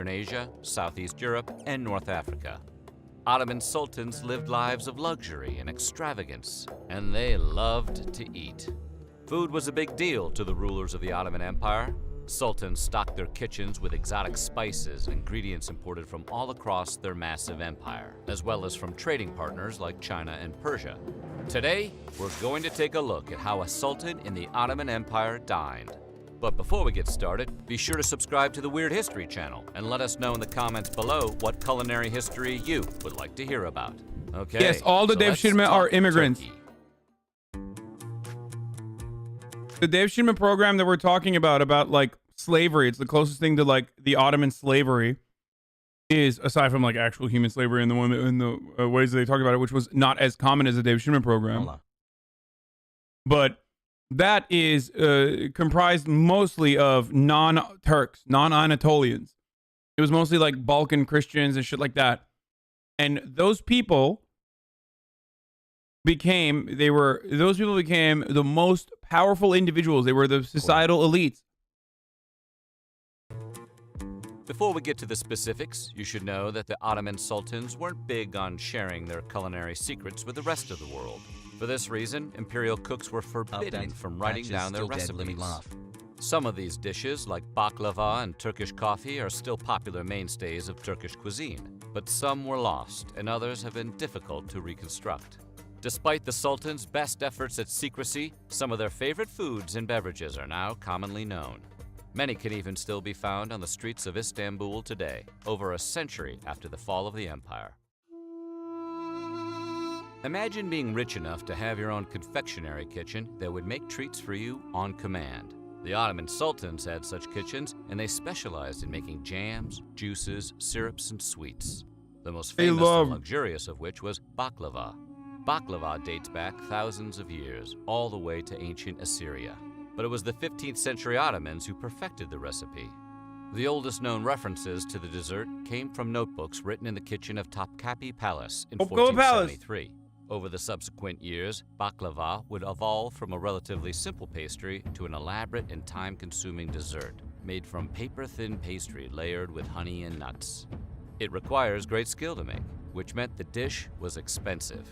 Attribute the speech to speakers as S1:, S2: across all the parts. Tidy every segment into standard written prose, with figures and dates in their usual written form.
S1: Asia, Southeast Europe, and North Africa. Ottoman sultans lived lives of luxury and extravagance, and they loved to eat. Food was a big deal to the rulers of the Ottoman Empire. Sultans stocked their kitchens with exotic spices and ingredients imported from all across their massive empire, as well as from trading partners like China and Persia. Today, we're going to take a look at how a sultan in the Ottoman Empire dined. But before we get started, be sure to subscribe to the Weird History channel and let us know in the comments below what culinary history you would like to hear about. Okay.
S2: Yes, all the Dave Schindman are immigrants.
S1: Turkey.
S2: The Dave Schindman program that we're talking about like slavery, it's the closest thing to like the Ottoman slavery, is aside from like actual human slavery and the one that, in the ways that they talk about it, which was not as common as the Dave Schindman program. But that is comprised mostly of non-Turks, non-Anatolians. It was mostly like Balkan Christians and shit like that. And those people became the most powerful individuals. They were the societal elites.
S1: Before we get to the specifics, you should know that the Ottoman sultans weren't big on sharing their culinary secrets with the rest of the world. For this reason, imperial cooks were forbidden from writing down their recipes. Some of these dishes, like baklava and Turkish coffee, are still popular mainstays of Turkish cuisine, but some were lost and others have been difficult to reconstruct. Despite the Sultan's best efforts at secrecy, some of their favorite foods and beverages are now commonly known. Many can even still be found on the streets of Istanbul today, over a century after the fall of the empire. Imagine being rich enough to have your own confectionery kitchen that would make treats for you on command. The Ottoman sultans had such kitchens, and they specialized in making jams, juices, syrups, and sweets. The most famous and luxurious of which was baklava. Baklava dates back thousands of years, all the way to ancient Assyria. But it was the 15th century Ottomans who perfected the recipe. The oldest known references to the dessert came from notebooks written in the kitchen of Topkapi Palace in 1473. Over the subsequent years, baklava would evolve from a relatively simple pastry to an elaborate and time-consuming dessert made from paper-thin pastry layered with honey and nuts. It requires great skill to make, which meant the dish was expensive.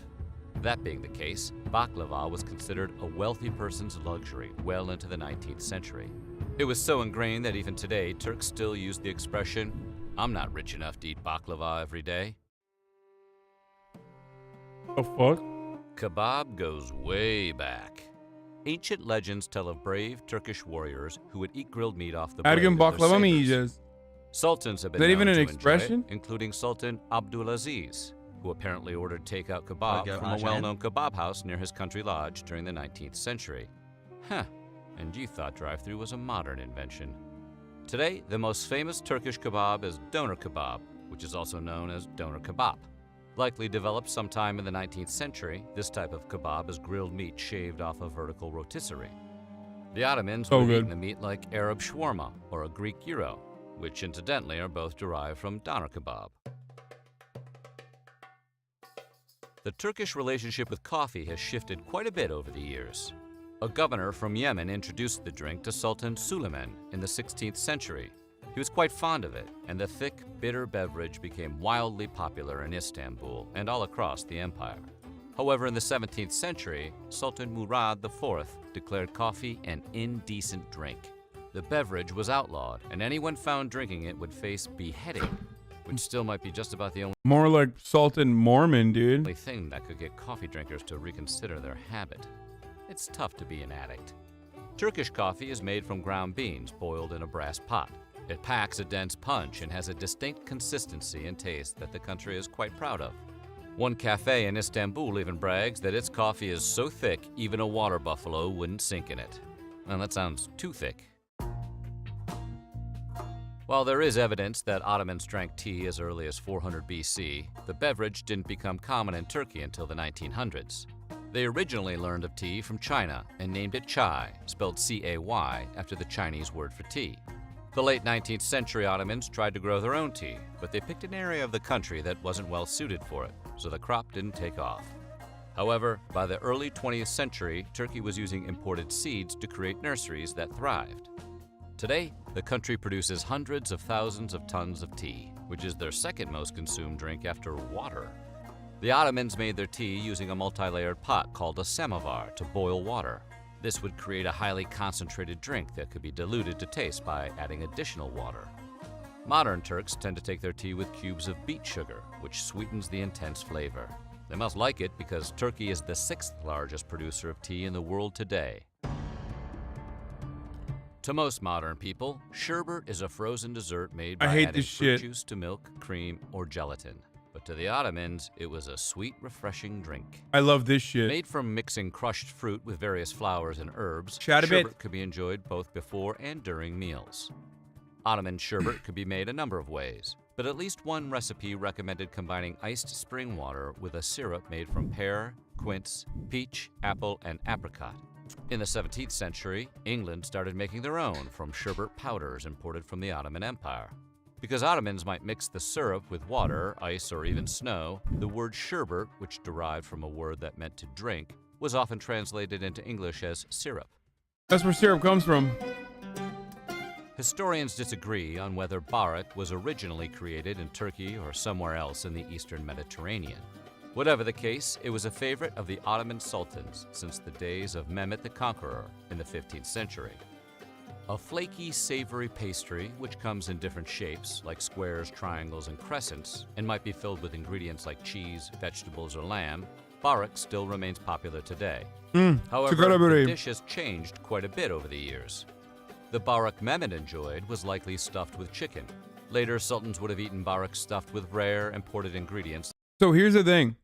S1: That being the case, baklava was considered a wealthy person's luxury well into the 19th century. It was so ingrained that even today, Turks still use the expression, "I'm not rich enough to eat baklava every day."
S2: The fuck?
S1: Kebab goes way back. Ancient legends tell of brave Turkish warriors who would eat grilled meat off the blade of their sabers. Sultans have been known to enjoy it, including Sultan Abdulaziz, who apparently ordered takeout kebab from a well-known kebab house near his country lodge during the 19th century. Huh, and you thought drive-thru was a modern invention. Today, the most famous Turkish kebab is doner kebab, which is also known as doner kebab. Likely developed sometime in the 19th century, this type of kebab is grilled meat shaved off a vertical rotisserie. The Ottomans would eat the meat like Arab shawarma or a Greek gyro, which incidentally are both derived from doner kebab. The Turkish relationship with coffee has shifted quite a bit over the years. A governor from Yemen introduced the drink to Sultan Suleyman in the 16th century. He was quite fond of it, and the thick, bitter beverage became wildly popular in Istanbul and all across the empire. However, in the 17th century, Sultan Murad IV declared coffee an indecent drink. The beverage was outlawed, and anyone found drinking it would face beheading, which still might be just about the only
S2: more like Sultan Mormon, dude.
S1: Thing that could get coffee drinkers to reconsider their habit. It's tough to be an addict. Turkish coffee is made from ground beans boiled in a brass pot. It packs a dense punch and has a distinct consistency and taste that the country is quite proud of. One cafe in Istanbul even brags that its coffee is so thick even a water buffalo wouldn't sink in it. Well, that sounds too thick. While there is evidence that Ottomans drank tea as early as 400 BC, the beverage didn't become common in Turkey until the 1900s. They originally learned of tea from China and named it chai, spelled C-A-Y, after the Chinese word for tea. The late 19th century Ottomans tried to grow their own tea, but they picked an area of the country that wasn't well suited for it, so the crop didn't take off. However, by the early 20th century, Turkey was using imported seeds to create nurseries that thrived. Today, the country produces hundreds of thousands of tons of tea, which is their second most consumed drink after water. The Ottomans made their tea using a multi-layered pot called a samovar to boil water. This would create a highly concentrated drink that could be diluted to taste by adding additional water. Modern Turks tend to take their tea with cubes of beet sugar, which sweetens the intense flavor. They must like it because Turkey is the 6th largest producer of tea in the world today. To most modern people, sherbet is a frozen dessert made by adding fruit juice to milk, cream, or gelatin. But to the Ottomans, it was a sweet, refreshing drink.
S2: I love this shit.
S1: Made from mixing crushed fruit with various flowers and herbs,
S2: Chat a bit.
S1: sherbet could be enjoyed both before and during meals. Ottoman sherbet could be made a number of ways, but at least one recipe recommended combining iced spring water with a syrup made from pear, quince, peach, apple, and apricot. In the 17th century, England started making their own from sherbet powders imported from the Ottoman Empire. Because Ottomans might mix the syrup with water, ice, or even snow, the word sherbet, which derived from a word that meant to drink, was often translated into English as syrup.
S2: That's where syrup comes from.
S1: Historians disagree on whether barak was originally created in Turkey or somewhere else in the eastern Mediterranean. Whatever the case, it was a favorite of the Ottoman sultans since the days of Mehmet the Conqueror in the 15th century. A flaky, savory pastry which comes in different shapes, like squares, triangles, and crescents, and might be filled with ingredients like cheese, vegetables, or lamb, barak still remains popular today. However, the dish has changed quite a bit over the years. The barak Mehmet enjoyed was likely stuffed with chicken. Later, sultans would have eaten barak stuffed with rare, imported ingredients.
S2: So here's the thing.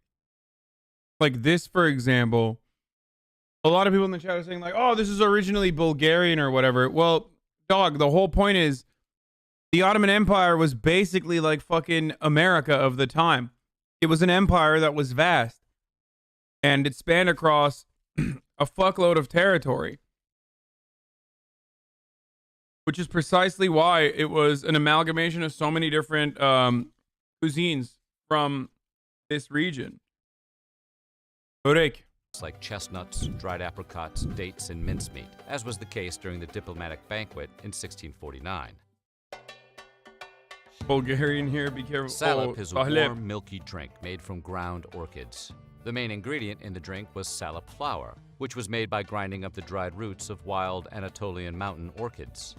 S2: Like this, for example, a lot of people in the chat are saying like, oh, this is originally Bulgarian or whatever. Well, dog, the whole point is the Ottoman Empire was basically like fucking America of the time. It was an empire that was vast and it spanned across a fuckload of territory, which is precisely why it was an amalgamation of so many different cuisines from this region. Börek.
S1: Like chestnuts, dried apricots, dates, and mincemeat, as was the case during the diplomatic banquet in 1649.
S2: Bulgarian here, be careful.
S1: Salep is a warm, milky drink made from ground orchids. The main ingredient in the drink was salep flour, which was made by grinding up the dried roots of wild Anatolian mountain orchids.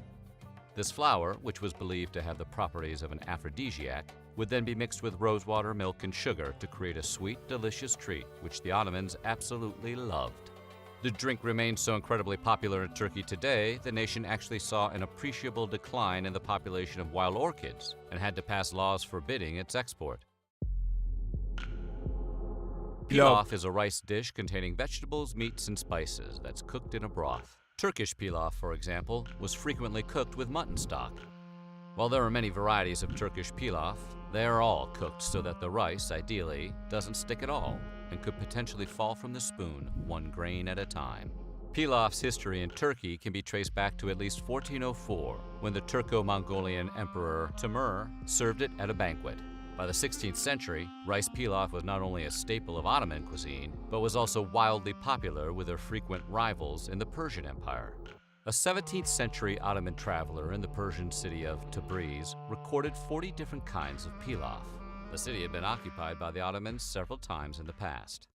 S1: This flour, which was believed to have the properties of an aphrodisiac, would then be mixed with rosewater, milk, and sugar to create a sweet, delicious treat, which the Ottomans absolutely loved. The drink remains so incredibly popular in Turkey today, the nation actually saw an appreciable decline in the population of wild orchids and had to pass laws forbidding its export. Pilaf is a rice dish containing vegetables, meats, and spices that's cooked in a broth. Turkish pilaf, for example, was frequently cooked with mutton stock. While there are many varieties of Turkish pilaf, they are all cooked so that the rice, ideally, doesn't stick at all and could potentially fall from the spoon, one grain at a time. Pilaf's history in Turkey can be traced back to at least 1404, when the Turco-Mongolian Emperor Timur served it at a banquet. By the 16th century, rice pilaf was not only a staple of Ottoman cuisine, but was also wildly popular with their frequent rivals in the Persian Empire. A 17th century Ottoman traveler in the Persian city of Tabriz recorded 40 different kinds of pilaf. The city had been occupied by the Ottomans several times in the past.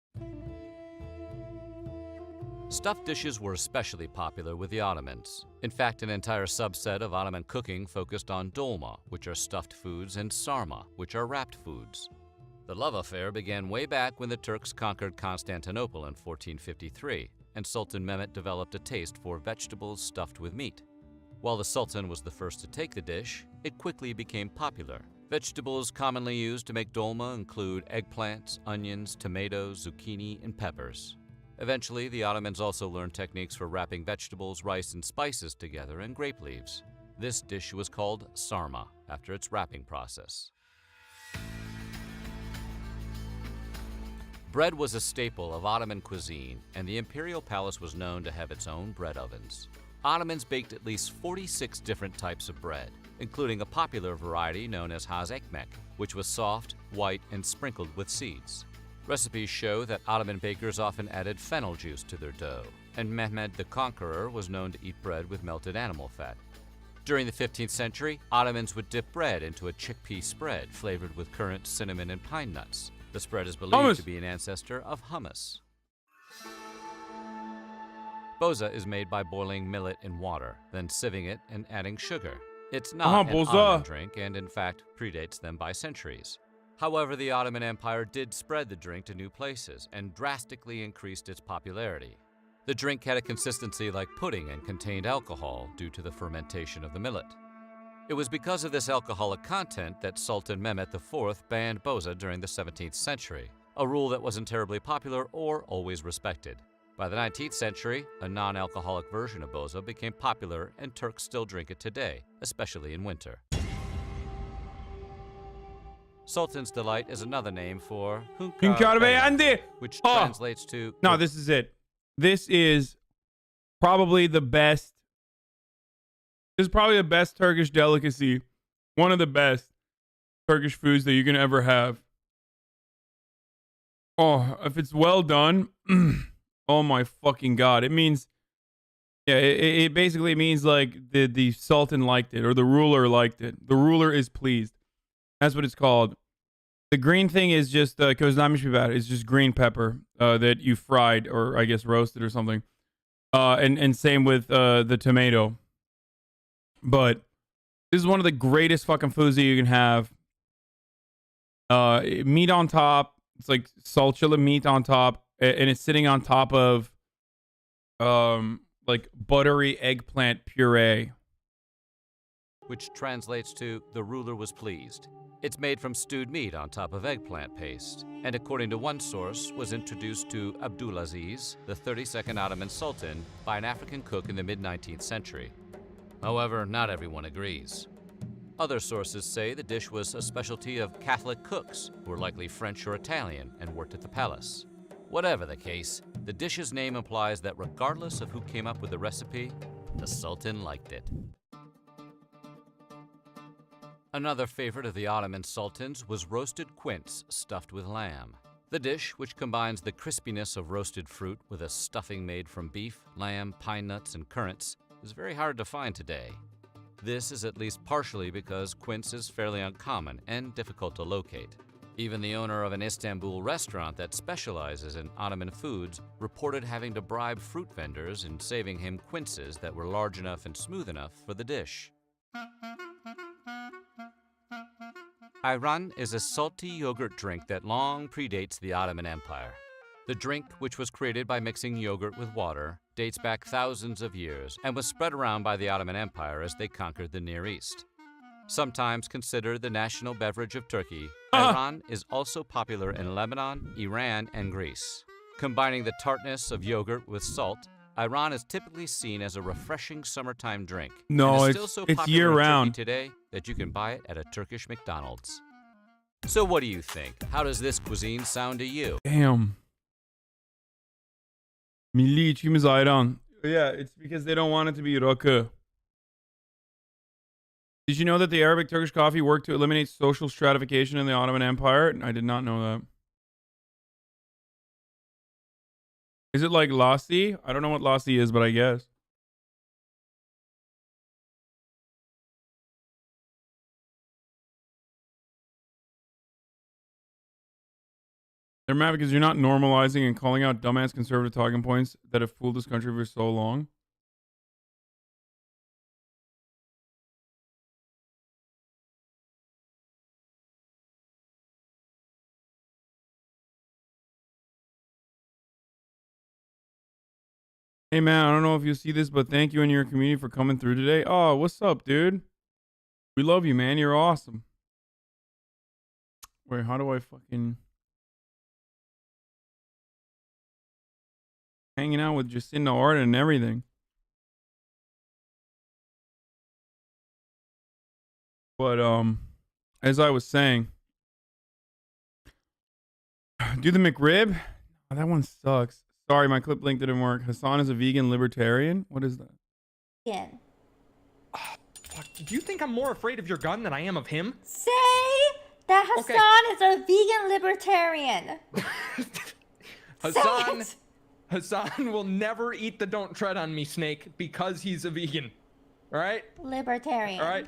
S1: Stuffed dishes were especially popular with the Ottomans. In fact, an entire subset of Ottoman cooking focused on dolma, which are stuffed foods, and sarma, which are wrapped foods. The love affair began way back when the Turks conquered Constantinople in 1453, and Sultan Mehmet developed a taste for vegetables stuffed with meat. While the Sultan was the first to take the dish, it quickly became popular. Vegetables commonly used to make dolma include eggplants, onions, tomatoes, zucchini, and peppers. Eventually, the Ottomans also learned techniques for wrapping vegetables, rice, and spices together in grape leaves. This dish was called sarma, after its wrapping process. Bread was a staple of Ottoman cuisine, and the imperial palace was known to have its own bread ovens. Ottomans baked at least 46 different types of bread, including a popular variety known as haz ekmek, which was soft, white, and sprinkled with seeds. Recipes show that Ottoman bakers often added fennel juice to their dough, and Mehmed the Conqueror was known to eat bread with melted animal fat. During the 15th century, Ottomans would dip bread into a chickpea spread flavored with currant, cinnamon, and pine nuts. The spread is believed to be an ancestor of hummus. Boza is made by boiling millet in water, then sieving it and adding sugar. It's not an Ottoman drink and, in fact, predates them by centuries. However, the Ottoman Empire did spread the drink to new places and drastically increased its popularity. The drink had a consistency like pudding and contained alcohol due to the fermentation of the millet. It was because of this alcoholic content that Sultan Mehmet IV banned Boza during the 17th century, a rule that wasn't terribly popular or always respected. By the 19th century, a non-alcoholic version of Boza became popular and Turks still drink it today, especially in winter. Sultan's Delight is another name for Hünkar Bey, which translates to...
S2: No, this is it. This is probably the best. This is probably the best Turkish delicacy. One of the best Turkish foods that you can ever have. Oh, if it's well done, oh my fucking God. It means, yeah, it basically means like the Sultan liked it or the ruler liked it. The ruler is pleased. That's what it's called. The green thing is just, it's just green pepper that you fried or I guess roasted or something. And same with the tomato. But this is one of the greatest fucking foods that you can have. Meat on top. It's like salchilla meat on top. And it's sitting on top of like buttery eggplant puree.
S1: Which translates to the ruler was pleased. It's made from stewed meat on top of eggplant paste, and according to one source, was introduced to Abdulaziz, the 32nd Ottoman Sultan, by an African cook in the mid-19th century. However, not everyone agrees. Other sources say the dish was a specialty of Catholic cooks, who were likely French or Italian and worked at the palace. Whatever the case, the dish's name implies that regardless of who came up with the recipe, the Sultan liked it. Another favorite of the Ottoman sultans was roasted quince stuffed with lamb. The dish, which combines the crispiness of roasted fruit with a stuffing made from beef, lamb, pine nuts, and currants, is very hard to find today. This is at least partially because quince is fairly uncommon and difficult to locate. Even the owner of an Istanbul restaurant that specializes in Ottoman foods reported having to bribe fruit vendors and saving him quinces that were large enough and smooth enough for the dish. Ayran is a salty yogurt drink that long predates the Ottoman Empire. The drink, which was created by mixing yogurt with water, dates back thousands of years and was spread around by the Ottoman Empire as they conquered the Near East. Sometimes considered the national beverage of Turkey, Ayran is also popular in Lebanon, Iran, and Greece. Combining the tartness of yogurt with salt, Ayran is typically seen as a refreshing summertime drink.
S2: No,
S1: and is still so
S2: it's year-round
S1: today that you can buy it at a Turkish McDonald's. So what do you think? How does this cuisine sound to you?
S2: Damn. Milli içkimiz ayran. Yeah, it's because they don't want it to be rakı. Did you know that the Arabic Turkish coffee worked to eliminate social stratification in the Ottoman Empire? I did not know that. Is it like lassi? I don't know what lassi is, but I guess. They're mad because you're not normalizing and calling out dumbass conservative talking points that have fooled this country for so long. Hey man, I don't know if you see this, but thank you and your community for coming through today. Oh, what's up, dude? We love you, man. You're awesome. Wait, how do I fucking... Hanging out with Jacinda Ardern and everything. But, as I was saying... Do the McRib? Oh, that one sucks. Sorry, my clip link didn't work. Hasan is a vegan libertarian? What is that?
S3: Yeah.
S4: Fuck, do you think I'm more afraid of your gun than I am of him?
S3: Say that Hasan is a vegan libertarian.
S4: Hasan will never eat the don't tread on me snake because he's a vegan. All right.
S3: Libertarian.
S4: All right.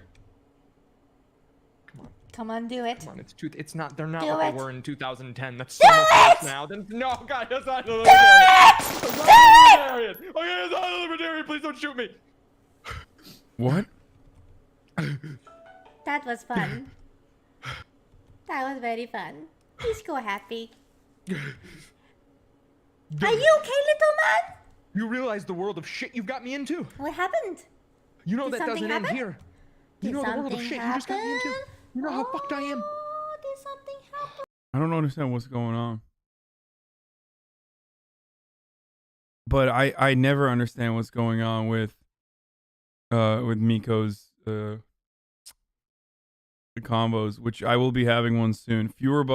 S3: Come on, do it.
S4: Come on, it's not. They're not
S3: Do
S4: what they
S3: it.
S4: were in 2010. That's
S3: Do
S4: so much worse
S3: it!
S4: now. No, God, that's not a
S3: Do
S4: libertarian.
S3: it!
S4: That's
S3: Do
S4: not a
S3: it!
S4: libertarian. Okay, it's not a libertarian. Please don't shoot me.
S2: What?
S3: That was fun. That was very fun. Please go happy. Are you okay, little man?
S4: You realize the world of shit you've got me into?
S3: What happened?
S4: You know
S3: Did
S4: that doesn't
S3: something
S4: end
S3: happen?
S4: here. You
S3: Did
S4: know the world of
S3: something
S4: shit you just got me into?
S3: happen?
S4: You know how fucked I am?
S3: Oh, did something happen?
S2: I don't understand what's going on. But I never understand what's going on with Miko's the combos, which I will be having one soon. Fewer but